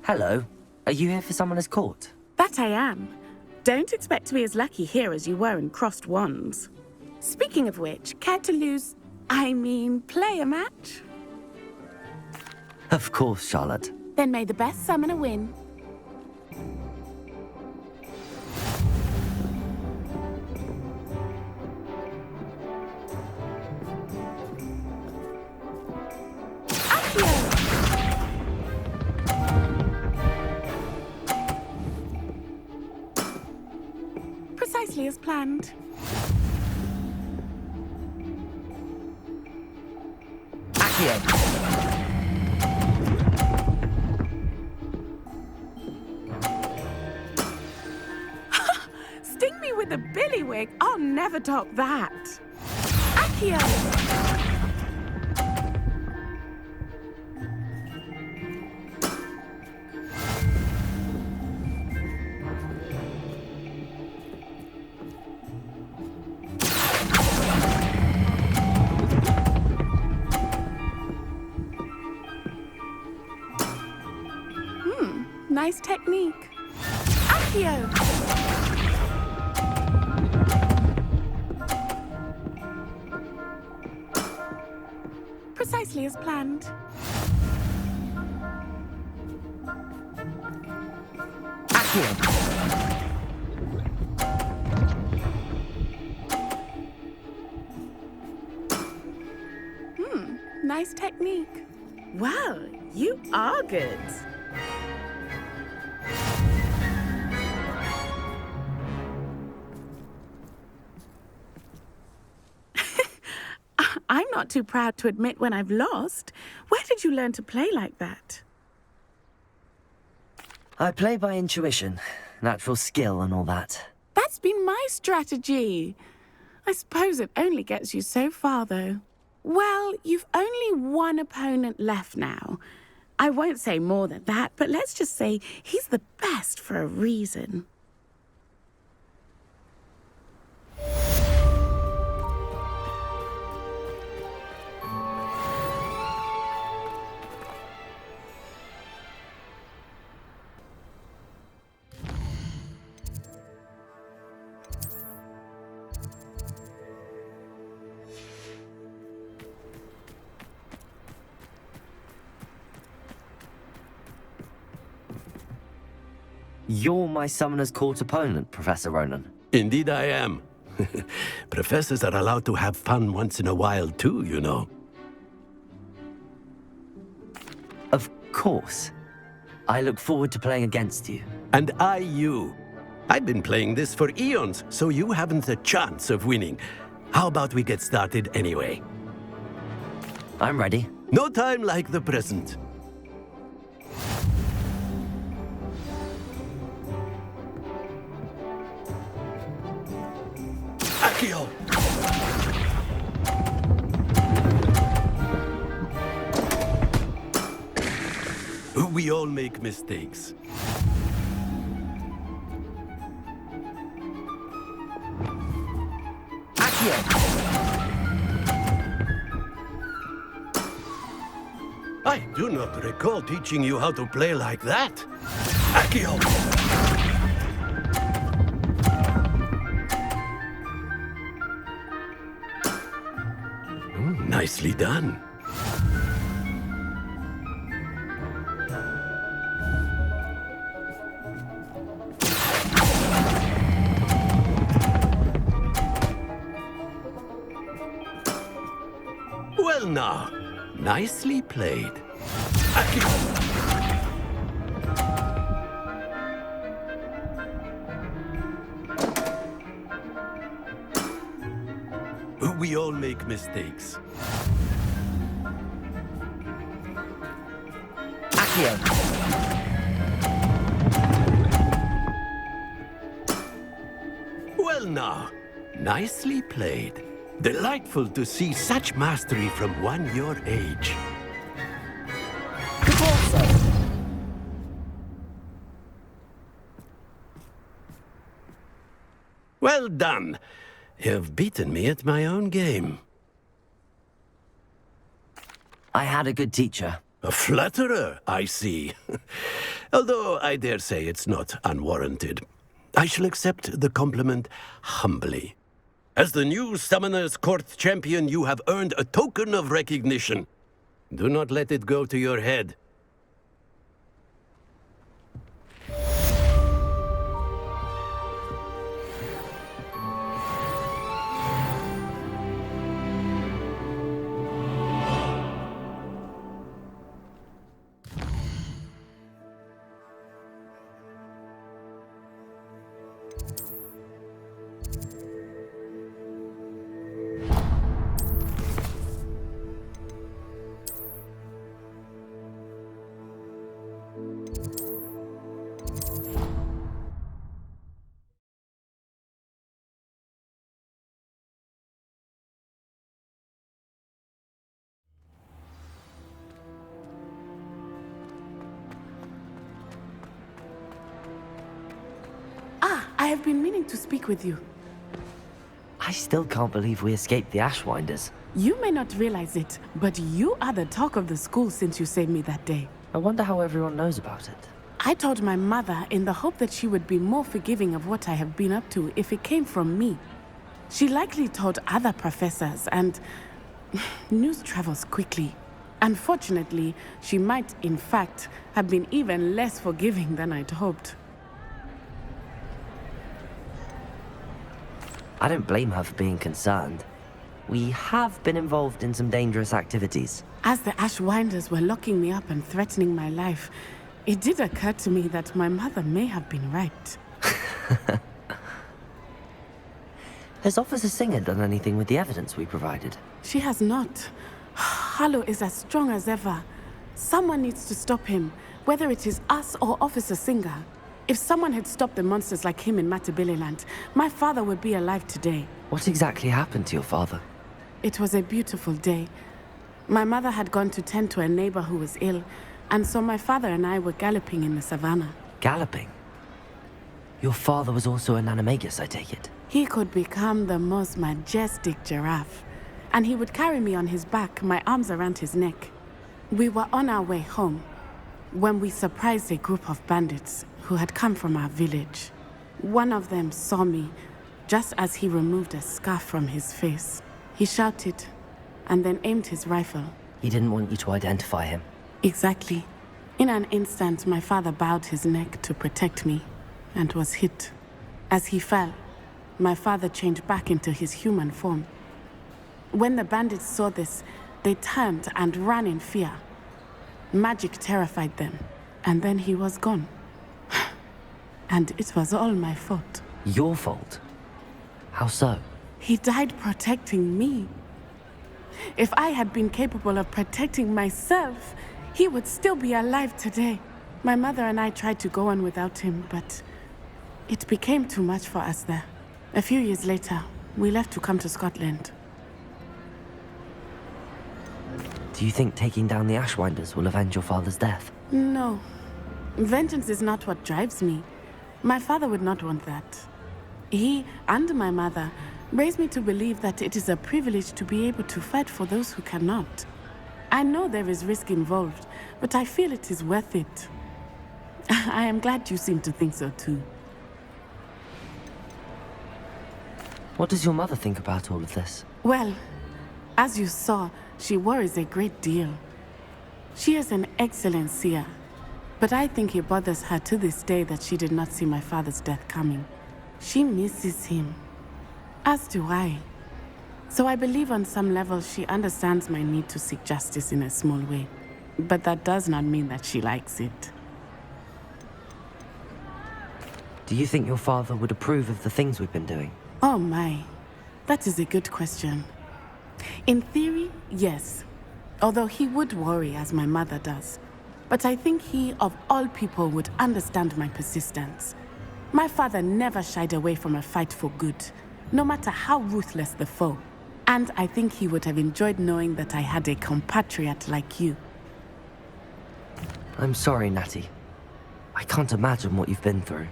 Hello. Are you here for Summoner's Court? That I am. Don't expect to be as lucky here as you were in Crossed Wands. Speaking of which, care to play a match? Of course, Charlotte. Then may the best summoner win. Precisely as planned. Accio. Sting me with a billywig. I'll never top that. Accio. Nice technique. Accio! Precisely as planned. Accio! Nice technique. Well, you are good. I'm not too proud to admit when I've lost. Where did you learn to play like that? I play by intuition, natural skill and all that. That's been my strategy. I suppose it only gets you so far, though. Well, you've only one opponent left now. I won't say more than that, but let's just say he's the best for a reason. You're my Summoner's Court opponent, Professor Ronan. Indeed I am. Professors are allowed to have fun once in a while too, you know. Of course. I look forward to playing against you. And I you. I've been playing this for eons, so you haven't a chance of winning. How about we get started anyway? I'm ready. No time like the present. Accio! We all make mistakes. Accio! I do not recall teaching you how to play like that. Accio! Nicely done. Well now, nicely played. We all make mistakes. Accio! Well now, nicely played. Delightful to see such mastery from one your age. Well done. You've beaten me at my own game. I had a good teacher. A flatterer, I see. Although I dare say it's not unwarranted. I shall accept the compliment humbly. As the new Summoner's Court champion, you have earned a token of recognition. Do not let it go to your head. I have been meaning to speak with you. I still can't believe we escaped the Ashwinders. You may not realize it, but you are the talk of the school since you saved me that day. I wonder how everyone knows about it. I told my mother in the hope that she would be more forgiving of what I have been up to if it came from me. She likely told other professors, and news travels quickly. Unfortunately, she might, in fact, have been even less forgiving than I'd hoped. I don't blame her for being concerned. We have been involved in some dangerous activities. As the Ashwinders were locking me up and threatening my life, it did occur to me that my mother may have been right. Has Officer Singer done anything with the evidence we provided? She has not. Harlow is as strong as ever. Someone needs to stop him, whether it is us or Officer Singer. If someone had stopped the monsters like him in Matabeleland, my father would be alive today. What exactly happened to your father? It was a beautiful day. My mother had gone to tend to a neighbor who was ill, and so my father and I were galloping in the savannah. Galloping? Your father was also an animagus, I take it? He could become the most majestic giraffe, and he would carry me on his back, my arms around his neck. We were on our way home when we surprised a group of bandits who had come from our village. One of them saw me just as he removed a scarf from his face. He shouted and then aimed his rifle. He didn't want you to identify him. Exactly. In an instant, my father bowed his neck to protect me and was hit. As he fell, my father changed back into his human form. When the bandits saw this, they turned and ran in fear. Magic terrified them, and then he was gone. And it was all my fault. Your fault? How so? He died protecting me. If I had been capable of protecting myself, he would still be alive today. My mother and I tried to go on without him, but it became too much for us there. A few years later, we left to come to Scotland. Do you think taking down the Ashwinders will avenge your father's death? No. Vengeance is not what drives me. My father would not want that. He and my mother raised me to believe that it is a privilege to be able to fight for those who cannot. I know there is risk involved, but I feel it is worth it. I am glad you seem to think so too. What does your mother think about all of this? Well, as you saw, she worries a great deal. She is an excellent seer, but I think it bothers her to this day that she did not see my father's death coming. She misses him, as do I. So I believe on some level she understands my need to seek justice in a small way. But that does not mean that she likes it. Do you think your father would approve of the things we've been doing? Oh my, that is a good question. In theory, yes. Although he would worry as my mother does. But I think he, of all people, would understand my persistence. My father never shied away from a fight for good, no matter how ruthless the foe. And I think he would have enjoyed knowing that I had a compatriot like you. I'm sorry, Natty. I can't imagine what you've been through.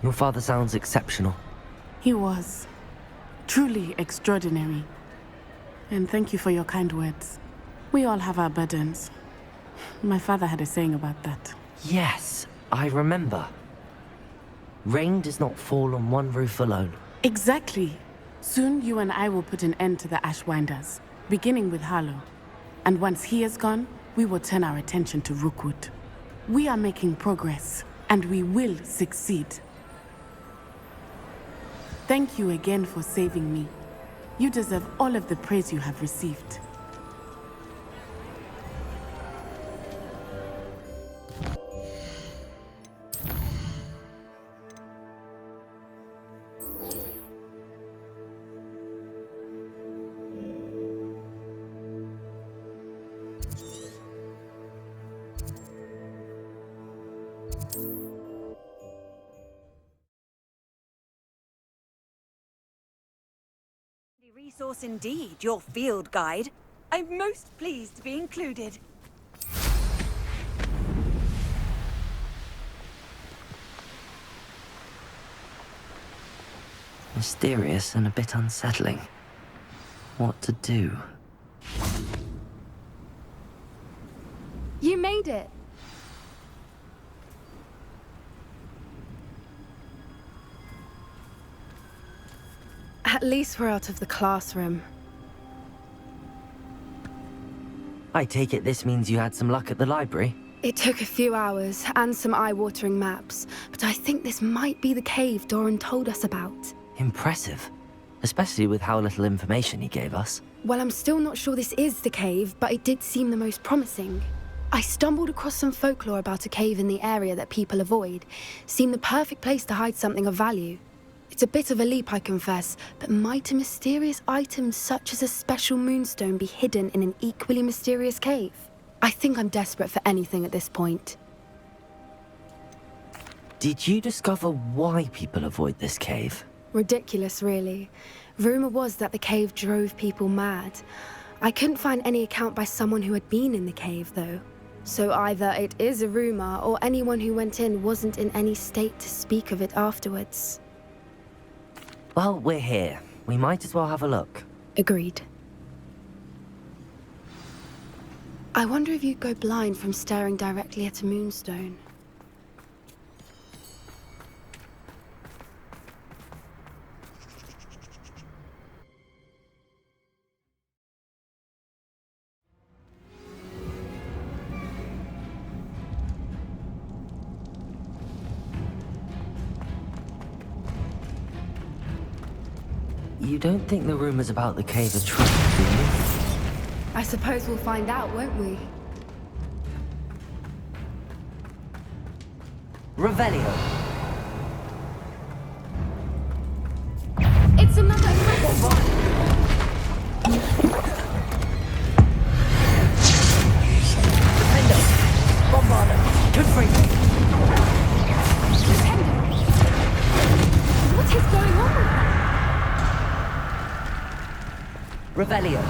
Your father sounds exceptional. He was. Truly extraordinary. And thank you for your kind words. We all have our burdens. My father had a saying about that. Yes, I remember. Rain does not fall on one roof alone. Exactly. Soon you and I will put an end to the Ashwinders, beginning with Harlow. And once he is gone, we will turn our attention to Rookwood. We are making progress, and we will succeed. Thank you again for saving me. You deserve all of the praise you have received. Resource indeed, your field guide. I'm most pleased to be included. Mysterious and a bit unsettling. What to do? You made it. At least we're out of the classroom. I take it this means you had some luck at the library? It took a few hours and some eye-watering maps, but I think this might be the cave Doran told us about. Impressive. Especially with how little information he gave us. Well, I'm still not sure this is the cave, but it did seem the most promising. I stumbled across some folklore about a cave in the area that people avoid. Seemed the perfect place to hide something of value. It's a bit of a leap, I confess, but might a mysterious item such as a special moonstone be hidden in an equally mysterious cave? I think I'm desperate for anything at this point. Did you discover why people avoid this cave? Ridiculous, really. Rumor was that the cave drove people mad. I couldn't find any account by someone who had been in the cave, though. So either it is a rumor, or anyone who went in wasn't in any state to speak of it afterwards. Well, we're here. We might as well have a look. Agreed. I wonder if you'd go blind from staring directly at a moonstone. You don't think the rumors about the cave are true, do you? I suppose we'll find out, won't we? Revelio! It's another Defender! Bombarder! Confringo! What is going on? Revelio!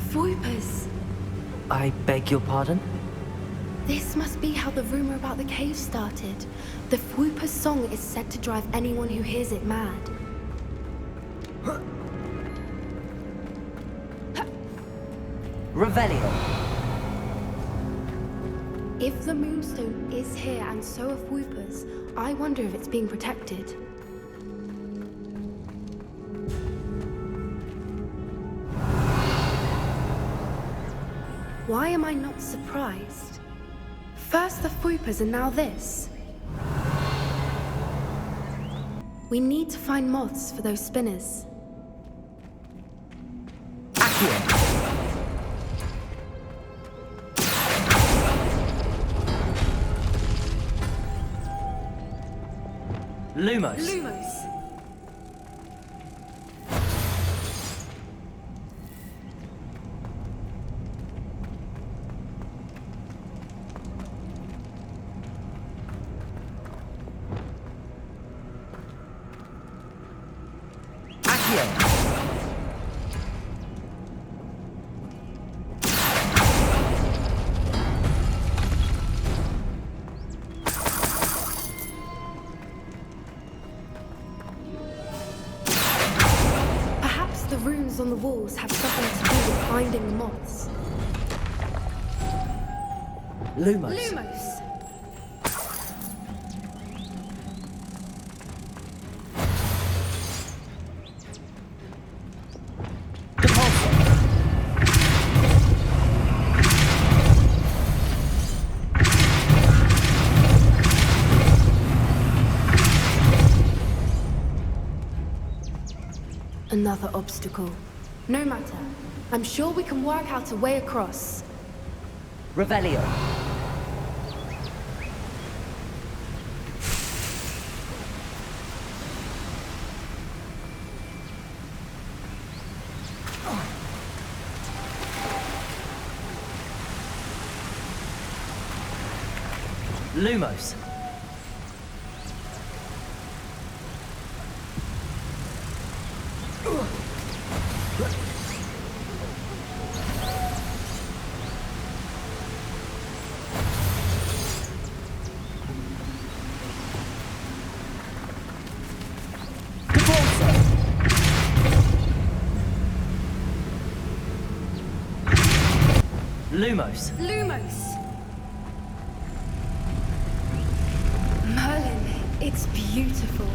Voipers. I beg your pardon? This must be how the rumor about the cave started. The Voipers song is said to drive anyone who hears it mad. Revelio! If the moonstone is here and so are Voipers, I wonder if it's being protected. Why am I not surprised? First the Voipers and now this. We need to find moths for those spinners. Accio! Lumos! Lumos! Accio! the walls have something to do with finding the moths. Lumos. Lumos! Another obstacle. No matter. I'm sure we can work out a way across. Revelio. Lumos. Lumos. Lumos! Merlin, it's beautiful.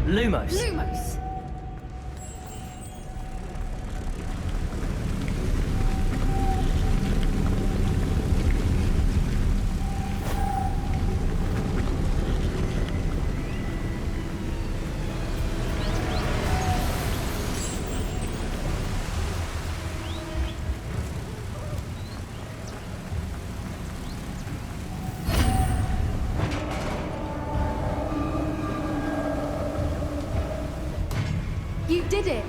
Lumos. Lumos! You did it!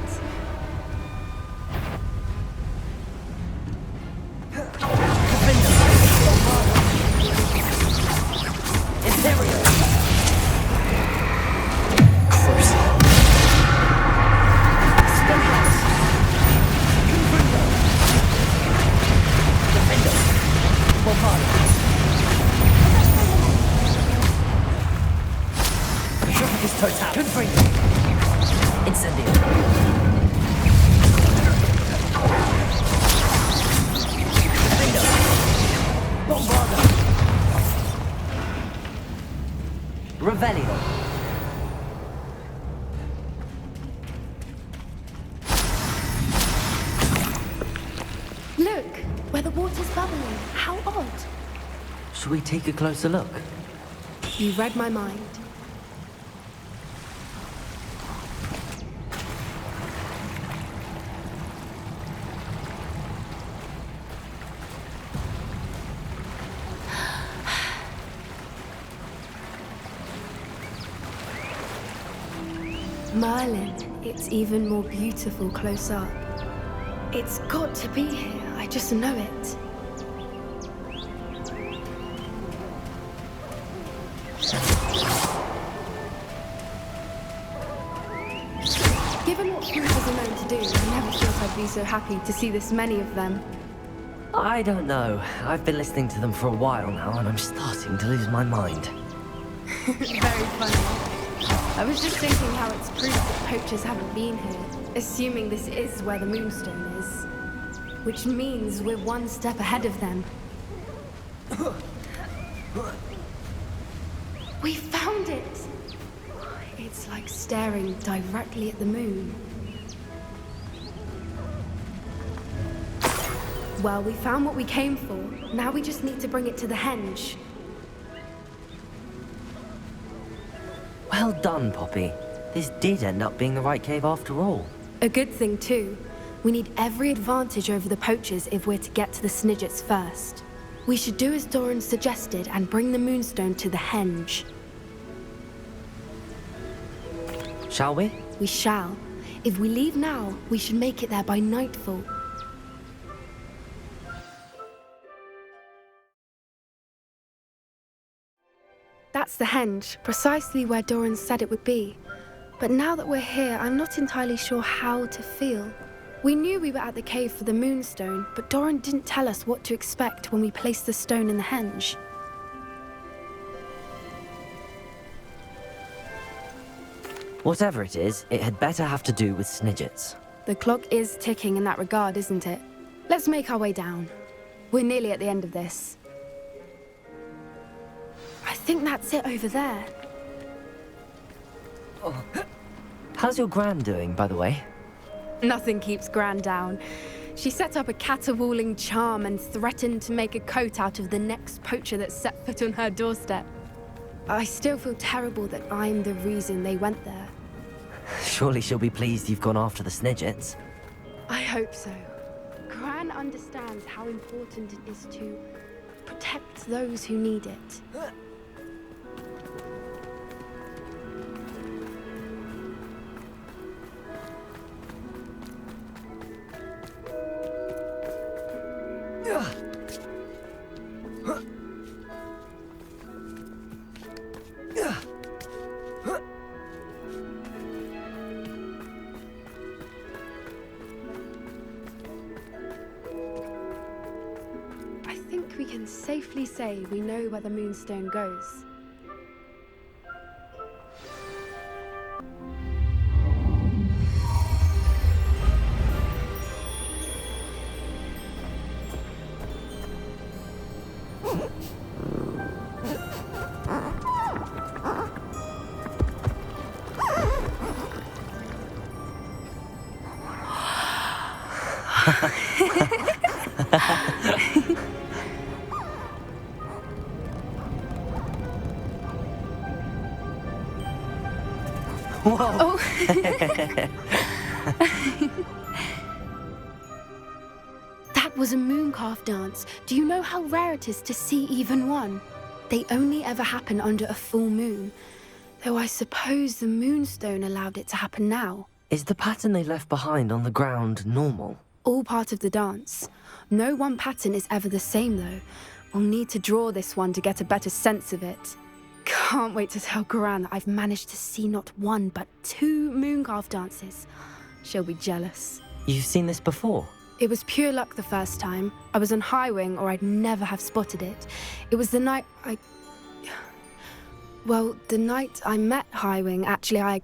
Total. Confringo. Incendio. Defendo. Bombardo. Revelio. Look, where the water's bubbling. How odd. Should we take a closer look? You read my mind. Merlin, it's even more beautiful close up. It's got to be here, I just know it. Given what creatures are known to do, I never thought I'd be so happy to see this many of them. I don't know. I've been listening to them for a while now, and I'm starting to lose my mind. Very funny. I was just thinking how it's proof that poachers haven't been here, assuming this is where the Moonstone is. Which means we're one step ahead of them. We found it! It's like staring directly at the moon. Well, we found what we came for. Now we just need to bring it to the henge. Well done, Poppy. This did end up being the right cave after all. A good thing, too. We need every advantage over the poachers if we're to get to the Snidgets first. We should do as Doran suggested and bring the Moonstone to the henge. Shall we? We shall. If we leave now, we should make it there by nightfall. That's the henge, precisely where Doran said it would be. But now that we're here, I'm not entirely sure how to feel. We knew we were at the cave for the Moonstone, but Doran didn't tell us what to expect when we placed the stone in the henge. Whatever it is, it had better have to do with Snidgets. The clock is ticking in that regard, isn't it? Let's make our way down. We're nearly at the end of this. I think that's it over there. Oh. How's your Gran doing, by the way? Nothing keeps Gran down. She set up a caterwauling charm and threatened to make a coat out of the next poacher that set foot on her doorstep. I still feel terrible that I'm the reason they went there. Surely she'll be pleased you've gone after the Snidgets. I hope so. Gran understands how important it is to protect those who need it. I think we can safely say we know where the Moonstone goes. Whoa! Oh. That was a mooncalf dance. Do you know how rare it is to see even one? They only ever happen under a full moon. Though I suppose the Moonstone allowed it to happen now. Is the pattern they left behind on the ground normal? All part of the dance. No one pattern is ever the same, though. We'll need to draw this one to get a better sense of it. Can't wait to tell Gran that I've managed to see not one, but 2 mooncalf dances. She'll be jealous. You've seen this before? It was pure luck the first time. I was on Highwing, or I'd never have spotted it. It was the night Well, the night I met Highwing, actually,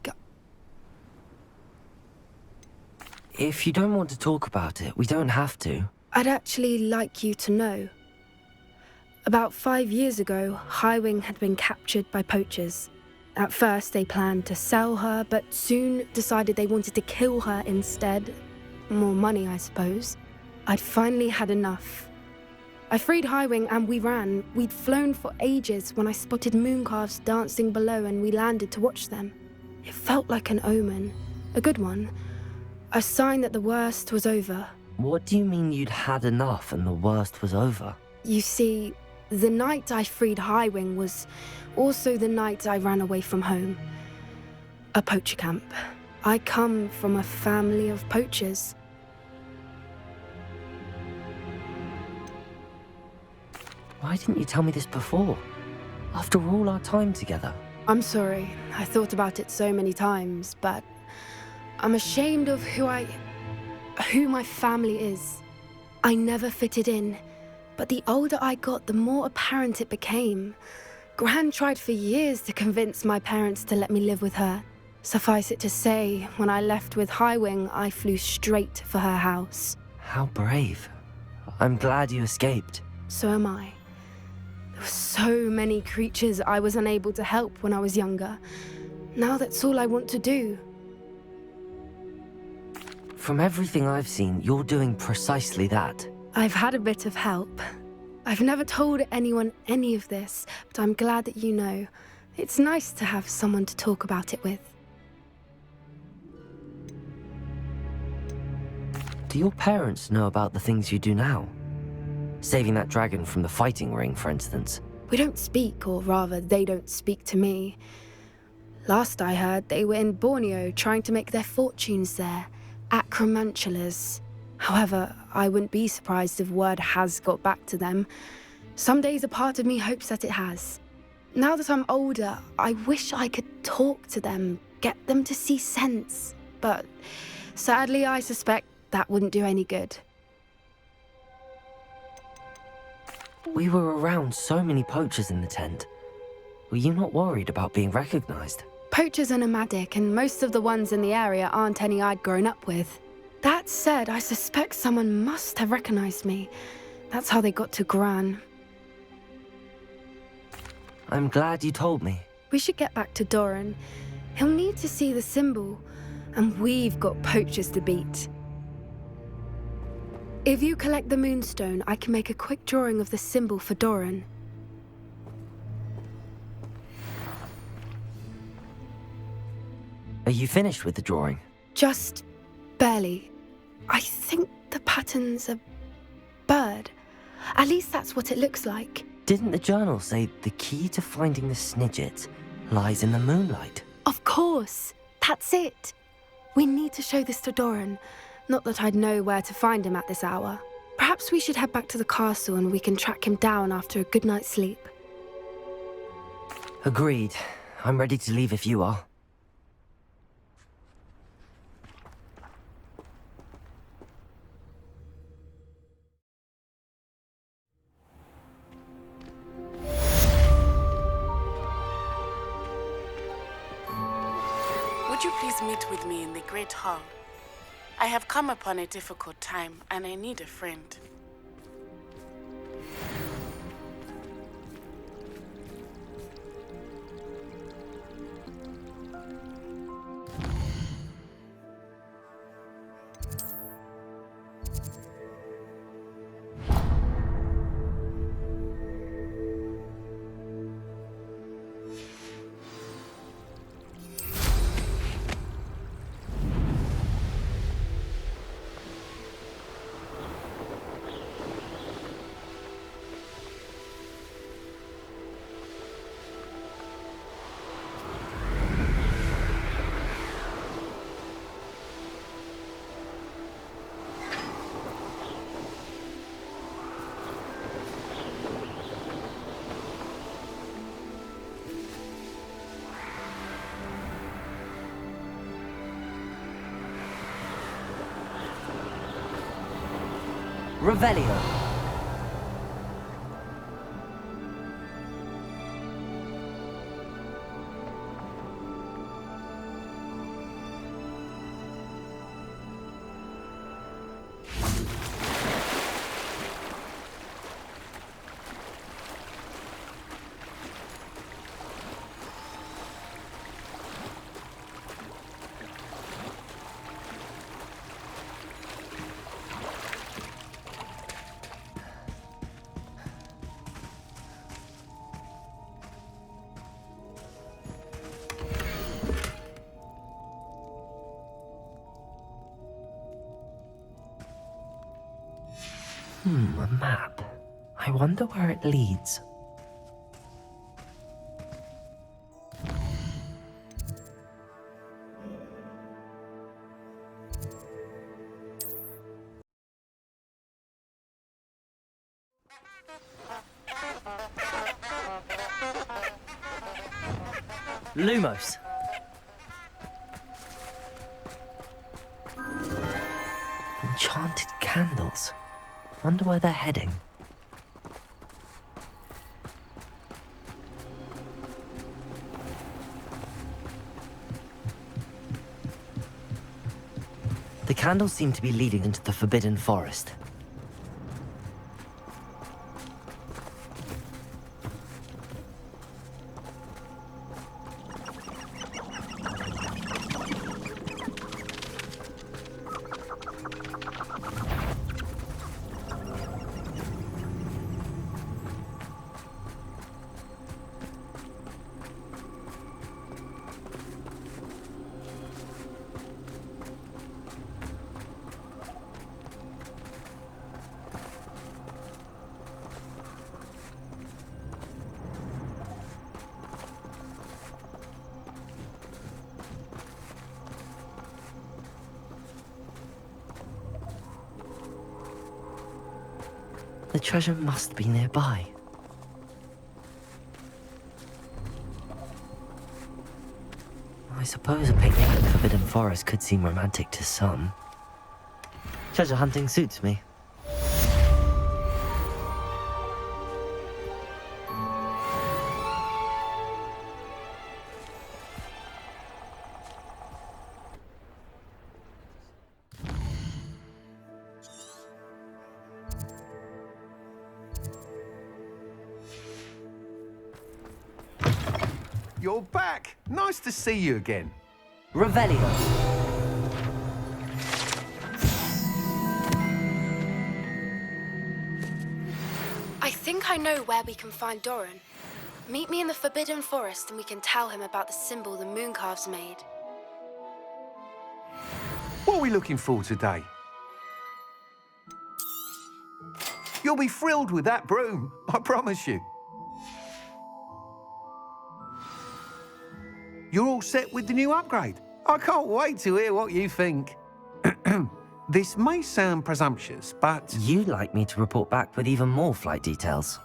If you don't want to talk about it, we don't have to. I'd actually like you to know. About 5 years ago, Highwing had been captured by poachers. At first, they planned to sell her, but soon decided they wanted to kill her instead. More money, I suppose. I'd finally had enough. I freed Highwing and we ran. We'd flown for ages when I spotted mooncalves dancing below and we landed to watch them. It felt like an omen. A good one. A sign that the worst was over. What do you mean you'd had enough and the worst was over? You see, the night I freed Highwing was also the night I ran away from home. A poacher camp. I come from a family of poachers. Why didn't you tell me this before? After all our time together. I'm sorry. I thought about it so many times, but I'm ashamed of who my family is. I never fitted in, but the older I got, the more apparent it became. Gran tried for years to convince my parents to let me live with her. Suffice it to say, when I left with Highwing, I flew straight for her house. How brave. I'm glad you escaped. So am I. There were so many creatures I was unable to help when I was younger. Now that's all I want to do. From everything I've seen, you're doing precisely that. I've had a bit of help. I've never told anyone any of this, but I'm glad that you know. It's nice to have someone to talk about it with. Do your parents know about the things you do now? Saving that dragon from the fighting ring, for instance. We don't speak, or rather, they don't speak to me. Last I heard, they were in Borneo trying to make their fortunes there. Acromantulas. However, I wouldn't be surprised if word has got back to them. Some days a part of me hopes that it has. Now that I'm older, I wish I could talk to them, get them to see sense. But sadly, I suspect that wouldn't do any good. We were around so many poachers in the tent. Were you not worried about being recognized? Poachers are nomadic, and most of the ones in the area aren't any I'd grown up with. That said, I suspect someone must have recognized me. That's how they got to Gran. I'm glad you told me. We should get back to Doran. He'll need to see the symbol, and we've got poachers to beat. If you collect the moonstone, I can make a quick drawing of the symbol for Doran. Are you finished with the drawing? Just barely. I think the pattern's a bird. At least that's what it looks like. Didn't the journal say the key to finding the Snidget lies in the moonlight? Of course. That's it. We need to show this to Doran. Not that I'd know where to find him at this hour. Perhaps we should head back to the castle and we can track him down after a good night's sleep. Agreed. I'm ready to leave if you are. Would you please meet with me in the Great Hall? I have come upon a difficult time, and I need a friend. Revelio. A map. I wonder where it leads. Lumos. Enchanted candles. Wonder where they're heading. The candles seem to be leading into the Forbidden Forest. The treasure must be nearby. I suppose a picnic in the Forbidden Forest could seem romantic to some. Treasure hunting suits me. you're back. Nice to see you again. Revelio. I think I know where we can find Doran. Meet me in the Forbidden Forest and we can tell him about the symbol the Mooncalves made. What are we looking for today? You'll be thrilled with that broom, I promise you. You're all set with the new upgrade. I can't wait to hear what you think. This may sound presumptuous, but... You'd like me to report back with even more flight details.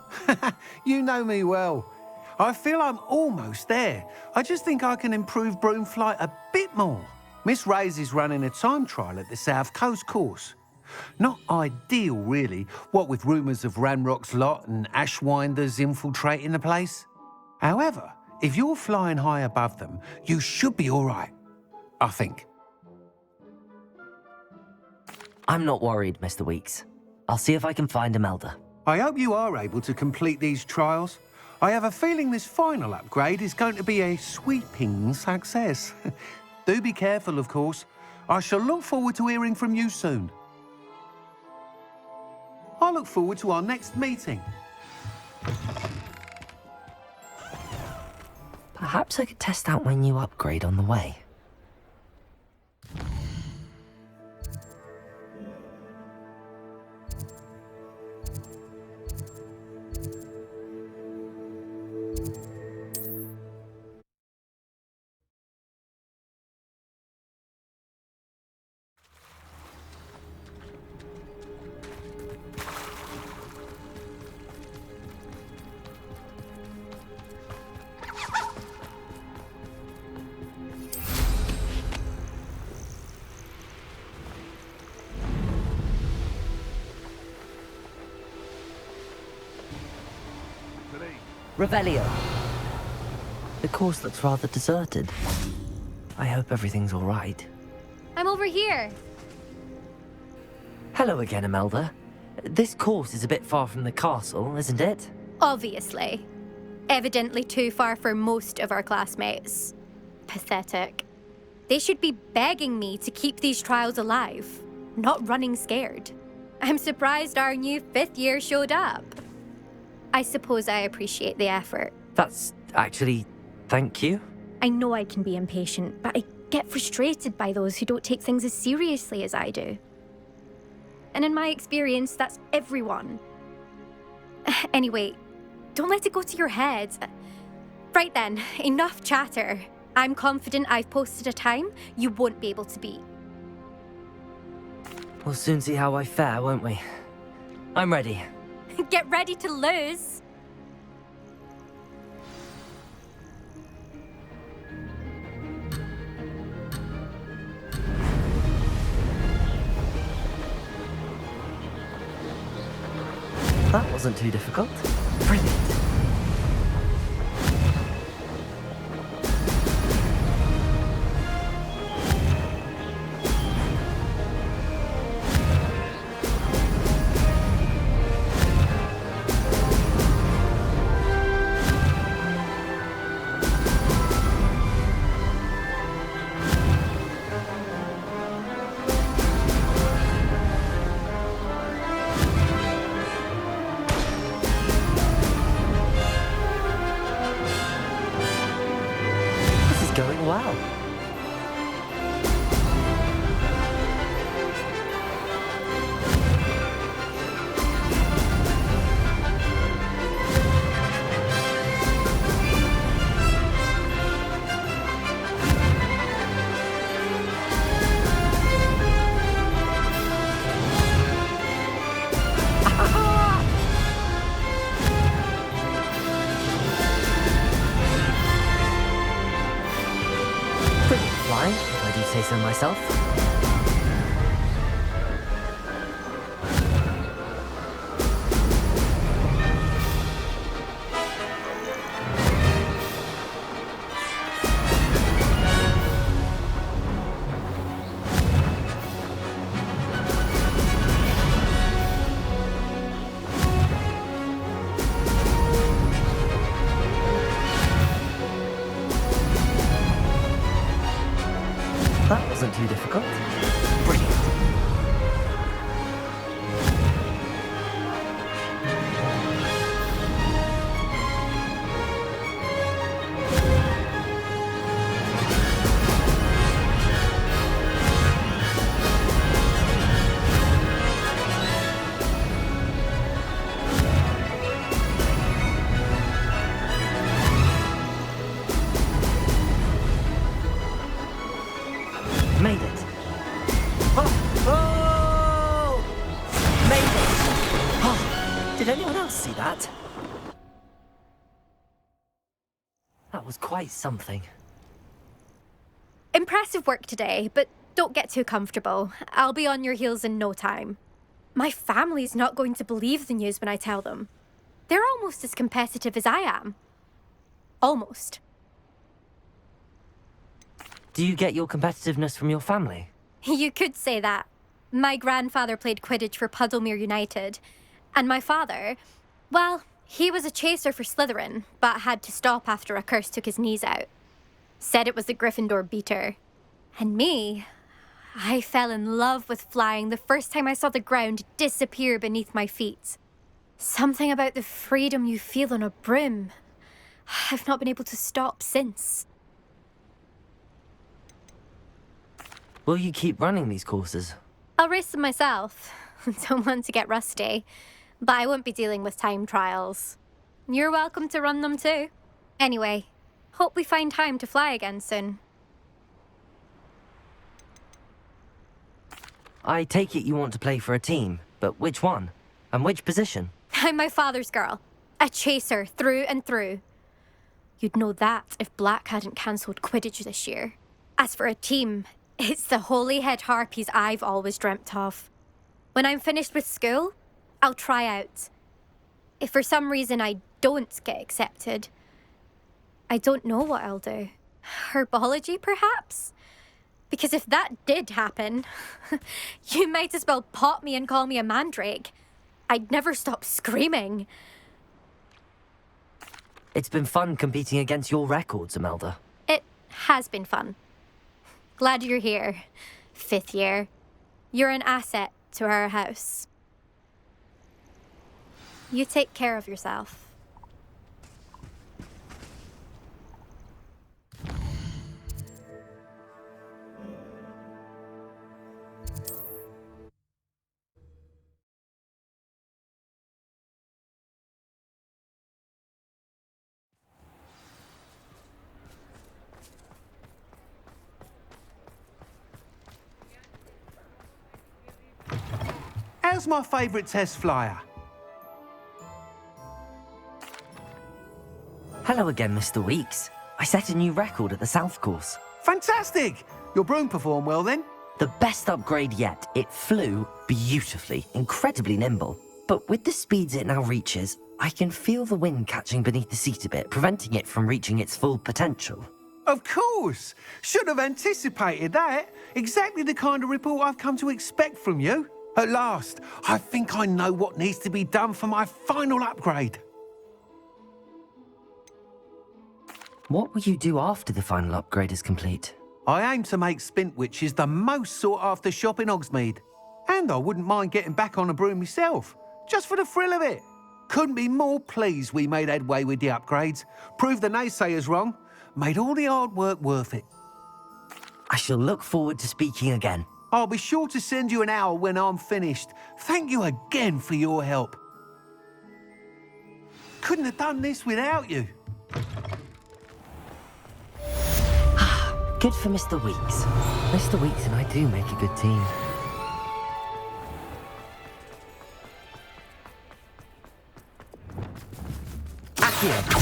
You know me well. I feel I'm almost there. I just think I can improve broom flight a bit more. Miss Reyes is running a time trial at the South Coast course. Not ideal, really, what with rumours of Ranrock's lot and Ashwinders infiltrating the place. However, if you're flying high above them, you should be all right, I think. I'm not worried, Mr. Weeks. I'll see if I can find Imelda. I hope you are able to complete these trials. I have a feeling this final upgrade is going to be a sweeping success. Do be careful, of course. I shall look forward to hearing from you soon. I look forward to our next meeting. Perhaps I could test out my new upgrade on the way. Revelio. The course looks rather deserted. I hope everything's all right. I'm over here. Hello again, Imelda. This course is a bit far from the castle, isn't it? Obviously. Evidently too far for most of our classmates. Pathetic. They should be begging me to keep these trials alive, not running scared. I'm surprised our new 5th year showed up. I suppose I appreciate the effort. That's actually... thank you. I know I can be impatient, but I get frustrated by those who don't take things as seriously as I do. And in my experience, that's everyone. Anyway, don't let it go to your head. Right then, enough chatter. I'm confident I've posted a time you won't be able to beat. We'll soon see how I fare, won't we? I'm ready. Get ready to lose. That wasn't too difficult. Brilliant. Going well. Flying, if I do say so myself. wasn't too difficult. Brilliant. Made it. Oh! Made it! Oh, did anyone else see that? That was quite something. Impressive work today, but don't get too comfortable. I'll be on your heels in no time. My family's not going to believe the news when I tell them. They're almost as competitive as I am. Almost. Do you get your competitiveness from your family? You could say that. My grandfather played Quidditch for Puddlemere United. And my father, well, he was a chaser for Slytherin, but had to stop after a curse took his knees out. Said it was the Gryffindor beater. And me, I fell in love with flying the first time I saw the ground disappear beneath my feet. Something about the freedom you feel on a broom. I've not been able to stop since. Will you keep running these courses? I'll race them myself. Don't want to get rusty. But I won't be dealing with time trials. You're welcome to run them too. Anyway, hope we find time to fly again soon. I take it you want to play for a team, but which one? And which position? I'm my father's girl. A chaser through and through. You'd know that if Black hadn't cancelled Quidditch this year. As for a team, it's the Holyhead Harpies I've always dreamt of. When I'm finished with school, I'll try out. If for some reason I don't get accepted, I don't know what I'll do. Herbology, perhaps? Because if that did happen, you might as well pot me and call me a mandrake. I'd never stop screaming. It's been fun competing against your records, Imelda. It has been fun. Glad you're here, 5th year. You're an asset to our house. You take care of yourself. How's my favourite test flyer? Hello again, Mr. Weeks. I set a new record at the South Course. Fantastic! Your broom performed well then? The best upgrade yet. It flew beautifully, incredibly nimble. But with the speeds it now reaches, I can feel the wind catching beneath the seat a bit, preventing it from reaching its full potential. Of course! Should have anticipated that. Exactly the kind of report I've come to expect from you. At last, I think I know what needs to be done for my final upgrade. What will you do after the final upgrade is complete? I aim to make Spintwitches the most sought-after shop in Hogsmeade. And I wouldn't mind getting back on a broom myself, just for the thrill of it. Couldn't be more pleased we made headway with the upgrades, proved the naysayers wrong, made all the hard work worth it. I shall look forward to speaking again. I'll be sure to send you an hour when I'm finished. Thank you again for your help. Couldn't have done this without you. Good for Mr. Weeks. Mr. Weeks and I do make a good team. Accio!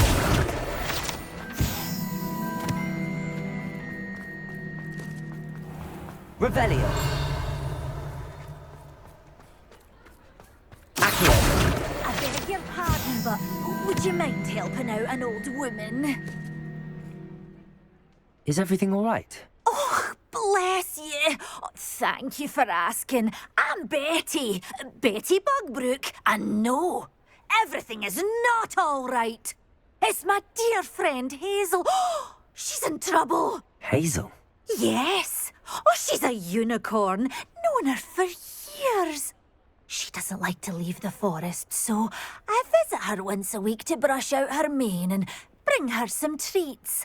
Revelio! Accio! I beg your pardon, but would you mind helping out an old woman? Is everything all right? Oh, bless you. Oh, thank you for asking. I'm Betty. Betty Bugbrook. And no, everything is not all right. It's my dear friend Hazel. Oh, she's in trouble. Hazel? Yes. Oh, she's a unicorn. Known her for years. She doesn't like to leave the forest, so I visit her once a week to brush out her mane and bring her some treats.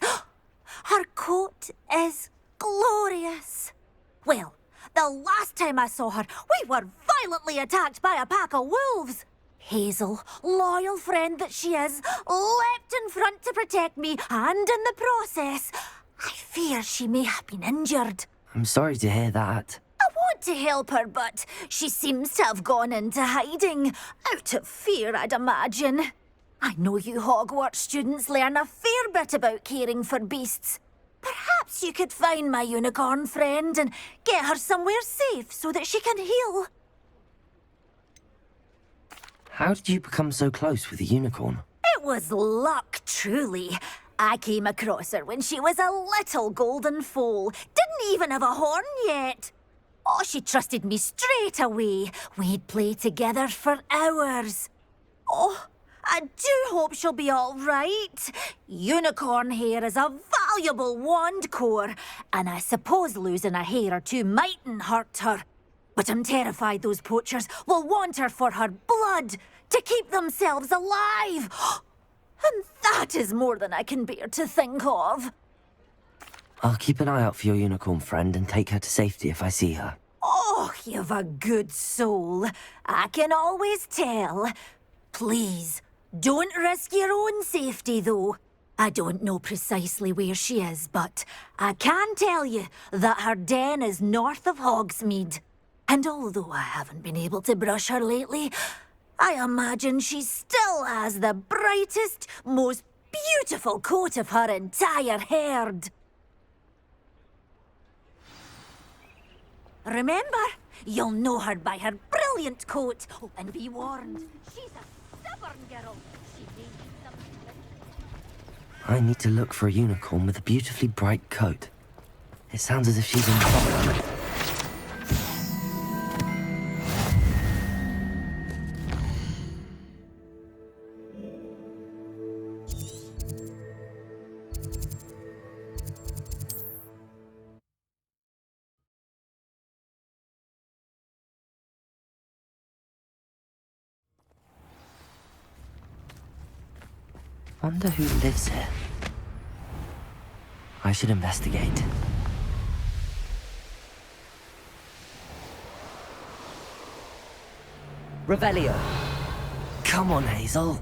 Her coat is glorious. Well, the last time I saw her, we were violently attacked by a pack of wolves. Hazel, loyal friend that she is, leapt in front to protect me, and in the process, I fear she may have been injured. I'm sorry to hear that. I want to help her, but she seems to have gone into hiding. Out of fear, I'd imagine. I know you Hogwarts students learn a fair bit about caring for beasts. Perhaps you could find my unicorn friend and get her somewhere safe so that she can heal. How did you become so close with the unicorn? It was luck, truly. I came across her when she was a little golden foal. Didn't even have a horn yet. Oh, she trusted me straight away. We'd play together for hours. Oh, I do hope she'll be all right. Unicorn hair is a valuable wand core, and I suppose losing a hair or two mightn't hurt her. But I'm terrified those poachers will want her for her blood, to keep themselves alive. And that is more than I can bear to think of. I'll keep an eye out for your unicorn friend and take her to safety if I see her. Oh, you've a good soul. I can always tell. Please, don't risk your own safety, though. I don't know precisely where she is, but I can tell you that her den is north of Hogsmeade. And although I haven't been able to brush her lately, I imagine she still has the brightest, most beautiful coat of her entire herd. Remember, you'll know her by her brilliant coat. Oh, and be warned, she's a stubborn girl. She may need some... I need to look for a unicorn with a beautifully bright coat. It sounds as if she's in trouble. Wonder who lives here. I should investigate. Revelio. Come on, Hazel.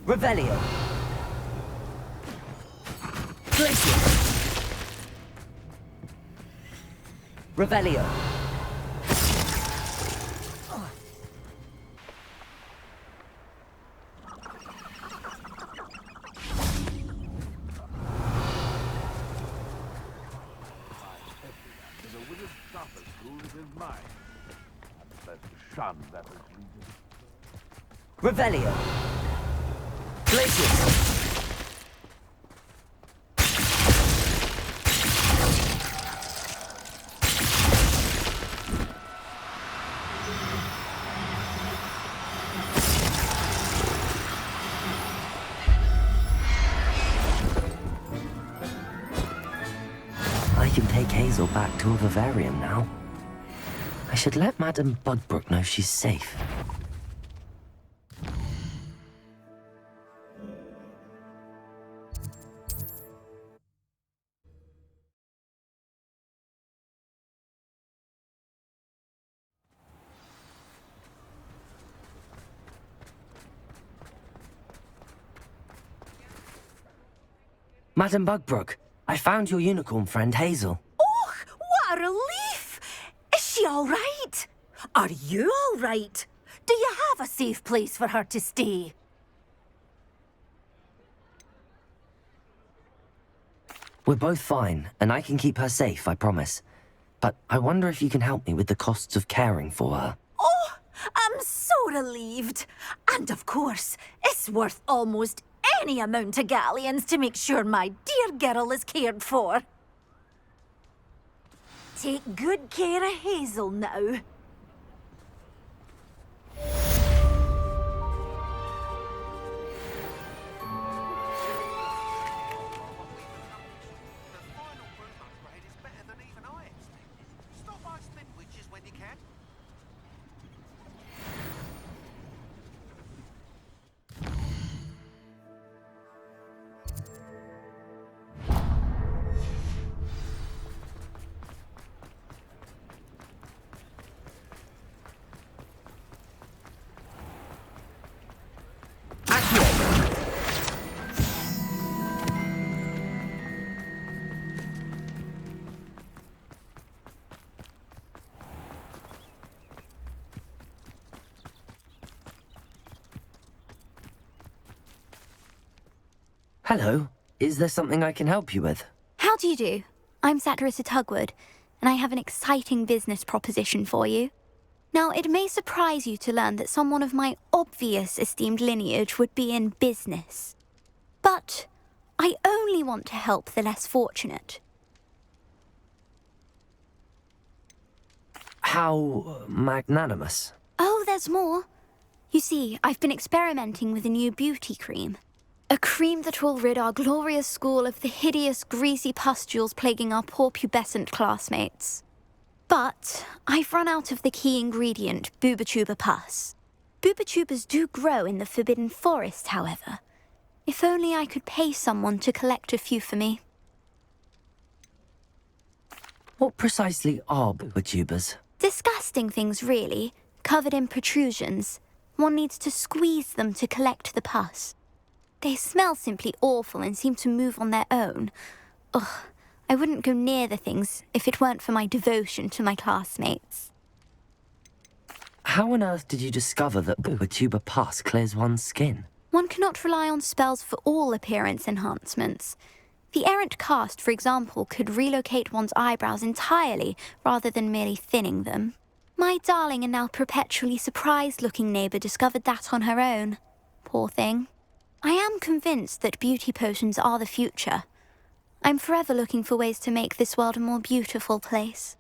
Revelio. Glacier. Revelio. Revelio. Glacier. I can take Hazel back to a vivarium now. I should let Madame Bugbrook know she's safe. Madame Bugbrook, I found your unicorn friend Hazel. Oh, what a relief! Is she all right? Are you all right? Do you have a safe place for her to stay? We're both fine, and I can keep her safe, I promise. But I wonder if you can help me with the costs of caring for her. Oh, I'm so relieved. And of course, it's worth almost any amount of galleons to make sure my dear girl is cared for. Take good care of Hazel now. Hello. Is there something I can help you with? How do you do? I'm Saccharissa Tugwood, and I have an exciting business proposition for you. Now, it may surprise you to learn that someone of my obvious esteemed lineage would be in business. But I only want to help the less fortunate. How magnanimous. Oh, there's more. You see, I've been experimenting with a new beauty cream. A cream that will rid our glorious school of the hideous, greasy pustules plaguing our poor pubescent classmates. But I've run out of the key ingredient, boobotuber pus. Boobotubers do grow in the Forbidden Forest, however. If only I could pay someone to collect a few for me. What precisely are boobotubers? Disgusting things, really, covered in protrusions. One needs to squeeze them to collect the pus. They smell simply awful and seem to move on their own. Ugh, I wouldn't go near the things if it weren't for my devotion to my classmates. How on earth did you discover that boobotuber pus clears one's skin? One cannot rely on spells for all appearance enhancements. The errant cast, for example, could relocate one's eyebrows entirely rather than merely thinning them. My darling and now perpetually surprised-looking neighbour discovered that on her own. Poor thing. I am convinced that beauty potions are the future. I'm forever looking for ways to make this world a more beautiful place.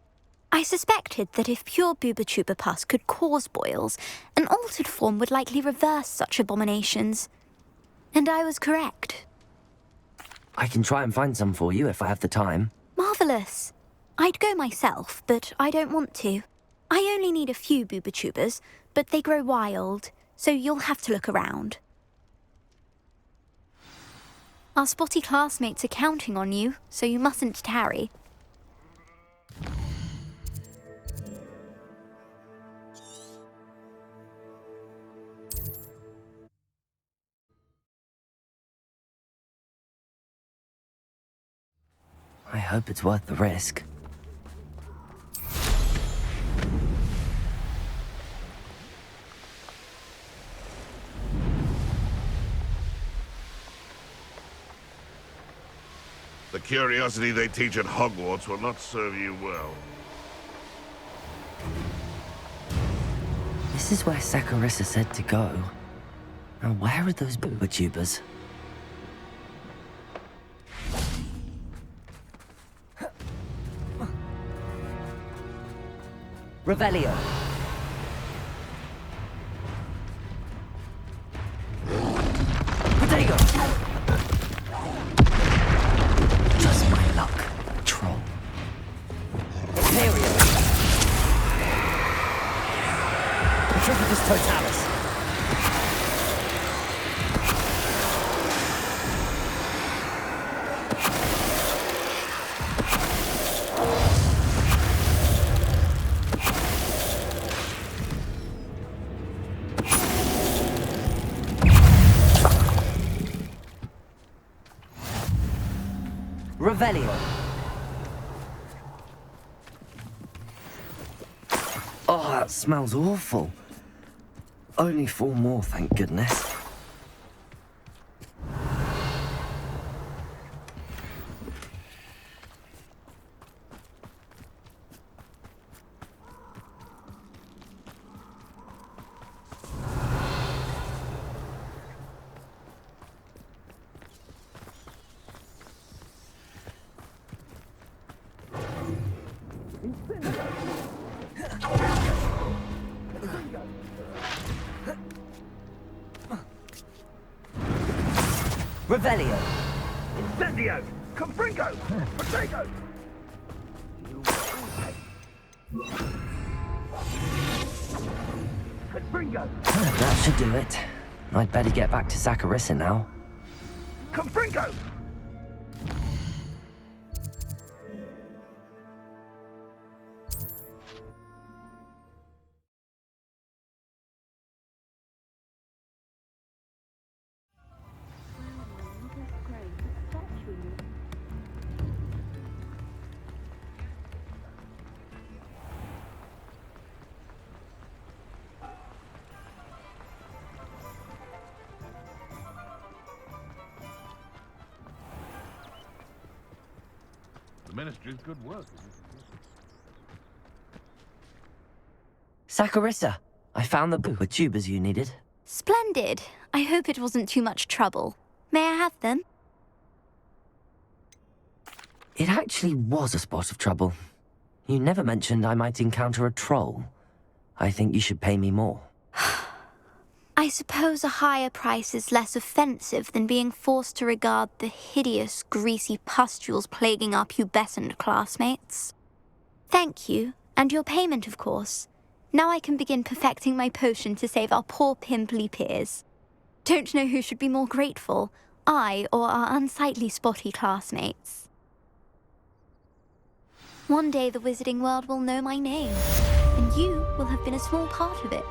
I suspected that if pure boobotuber pus could cause boils, an altered form would likely reverse such abominations. And I was correct. I can try and find some for you if I have the time. Marvellous. I'd go myself, but I don't want to. I only need a few boobotubers, but they grow wild, so you'll have to look around. Our spotty classmates are counting on you, so you mustn't tarry. I hope it's worth the risk. The curiosity they teach at Hogwarts will not serve you well. This is where Saccharissa said to go. Now where are those boobotubers? Revelio. Protego. Just my luck, troll. Imperio. Petrificus Totalis. Revelio. Oh, that smells awful. Only 4 more, thank goodness. Revelio. Incendio! Confringo! Potato! Confringo! That should do it. I'd better get back to Saccharissa now. Confringo! The Ministry's good work. Saccharissa, I found the book with tubers you needed. Splendid. I hope it wasn't too much trouble. May I have them? It actually was a spot of trouble. You never mentioned I might encounter a troll. I think you should pay me more. I suppose a higher price is less offensive than being forced to regard the hideous, greasy pustules plaguing our pubescent classmates. Thank you, and your payment, of course. Now I can begin perfecting my potion to save our poor pimply peers. Don't know who should be more grateful, I or our unsightly spotty classmates. One day the wizarding world will know my name, and you will have been a small part of it.